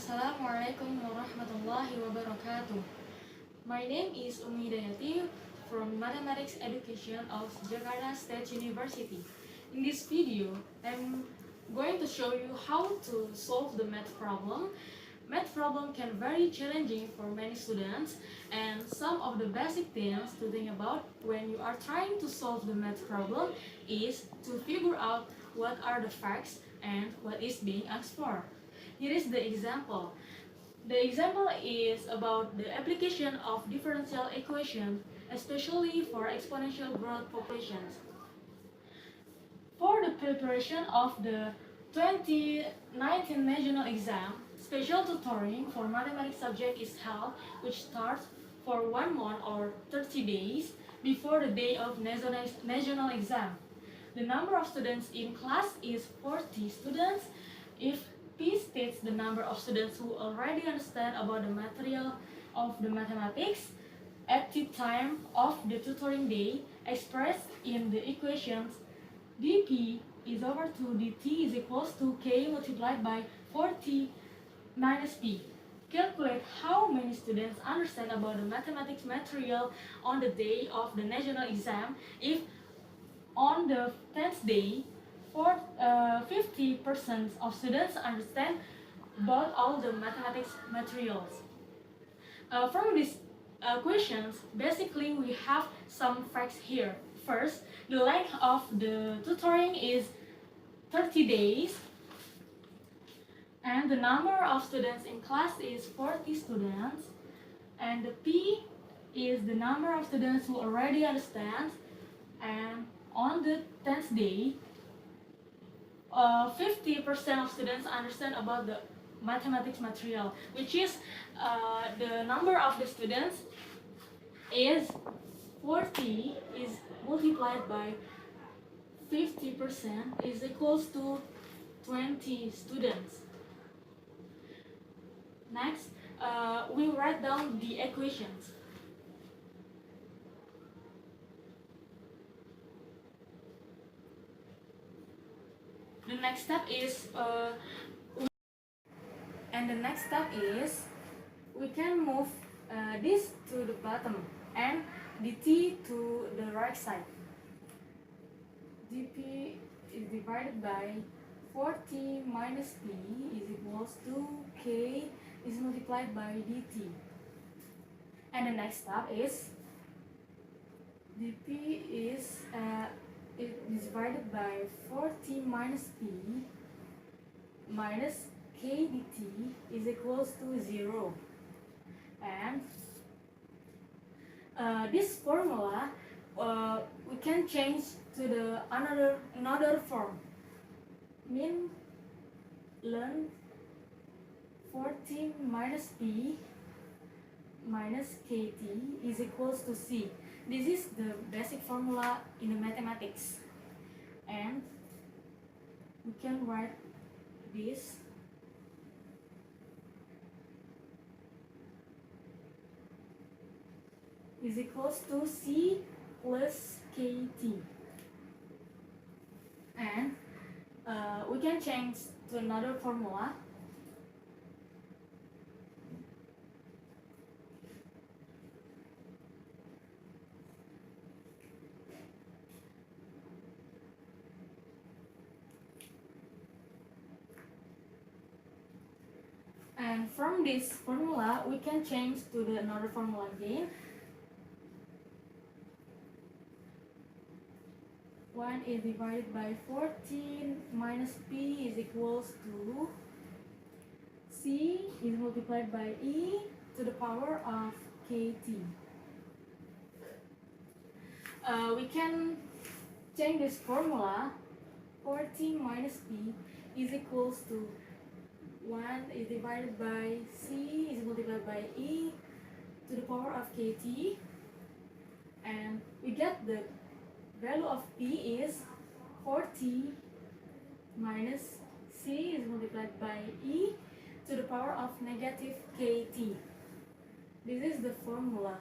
Assalamualaikum warahmatullahi wabarakatuh. My name is Umi Hidayati from Mathematics Education of Jakarta State University. In this video, I'm going to show you how to solve the math problem. Math problem can be very challenging for many students, and some of the basic things to think about when you are trying to solve the math problem is to figure out what are the facts and what is being asked for. Here is the example. The example is about the application of differential equation, especially for exponential growth populations. For the preparation of the 2019 national exam, special tutoring for mathematics subject is held, which starts for 1 month or 30 days before the day of national exam. The number of students in class is 40 students. If P states the number of students who already understand about the material of the mathematics at the time of the tutoring day, expressed in the equations dp is over 2 dt is equals to k multiplied by 40 minus p. Calculate how many students understand about the mathematics material on the day of the national exam if on the 10th day 50% of students understand about all the mathematics materials. From these questions, basically we have some facts here. First, the length of the tutoring is 30 days, and the number of students in class is 40 students, and the P is the number of students who already understand, and on the 10th day, 50% of students understand about the mathematics material, which is the number of the students is 40 is multiplied by 50% is equals to 20 students. Next, we write down the equations. The next step is we can move this to the bottom and dt to the right side. dp is divided by 40 minus p is equals to k is multiplied by dt. And the next step is dp is divided by 40 minus p minus k dt is equals to 0. And this formula we can change to the another form. Mean ln 40 minus p minus kt is equals to c. This is the basic formula in the mathematics, and we can write this is equals to c plus kt, and we can change to another formula. And from this formula, we can change to the another formula again. 1 is divided by 14 minus p is equals to c is multiplied by e to the power of kt. We can change this formula. 14 minus p is equals to 1 is divided by c is multiplied by e to the power of kt, and we get the value of p is 40 minus c is multiplied by e to the power of negative kt. This is the formula,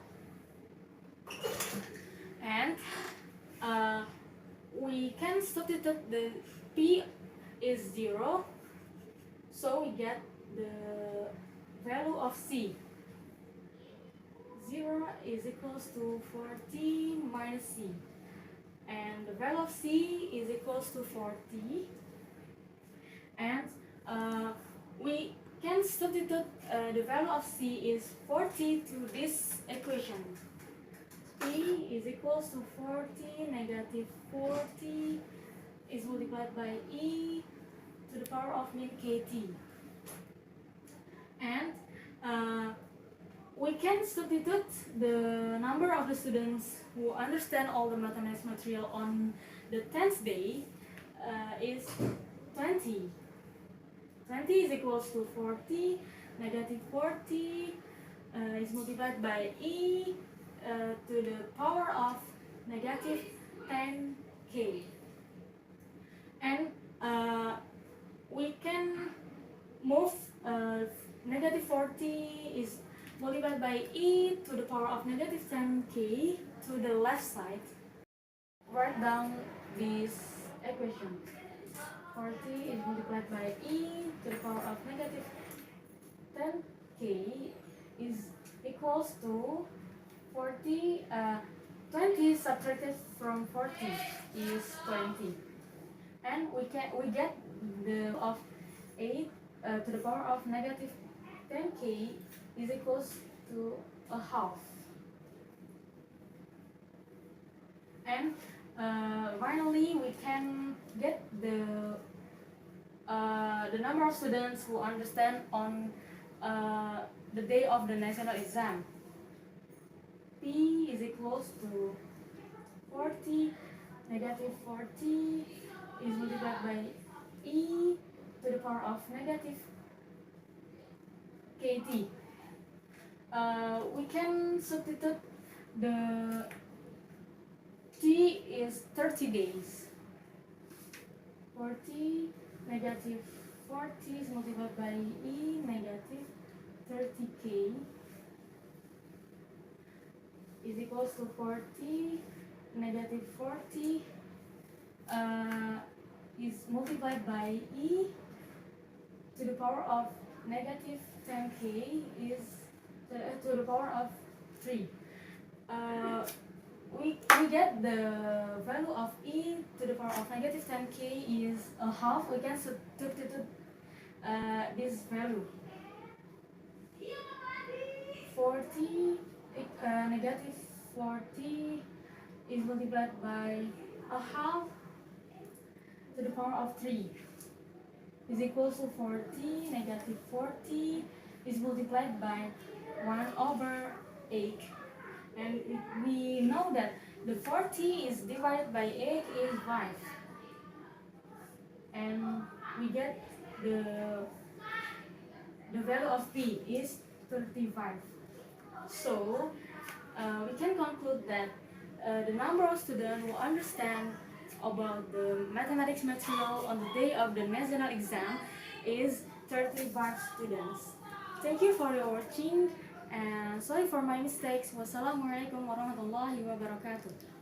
and we can substitute the p is 0, so we get the value of C. 0 is equals to 40 minus C. And the value of C is equals to 40. And we can substitute the value of C is 40 to this equation. P is equals to 40 negative 40 is multiplied by E to the power of min KT. And we can substitute the number of the students who understand all the mathematics material on the 10th day is 20. 20 is equals to 40, negative 40 is multiplied by E to the power of negative 10k. And we can move negative 40 is multiplied by E to the power of negative 10k to the left side. Write down this equation. 40 is multiplied by E to the power of negative 10k is equals to 40, 20 subtracted from 40 is 20. And we get the of 8 to the power of negative 10k is equals to a half. And finally, we can get the number of students who understand on the day of the national exam. P is equals to 40, negative 40 is multiplied by E to the power of negative KT. We can substitute the T is 30 days. 40 negative 40 is multiplied by E negative 30k is equals to 40 negative 40 is multiplied by E to the power of negative 10k is to the power of 3. We get the value of E to the power of negative 10k is a half. We can substitute this value. 40 negative 40 is multiplied by a half to the power of 3 is equals to 40 negative 40 is multiplied by 1 over 8. And we know that the 40 is divided by 8 is 5. And we get the value of P is 35. So we can conclude that the number of students who understand about the mathematics material on the day of the national exam is 35 students. Thank you for your watching and sorry for my mistakes. Wassalamualaikum warahmatullahi wabarakatuh.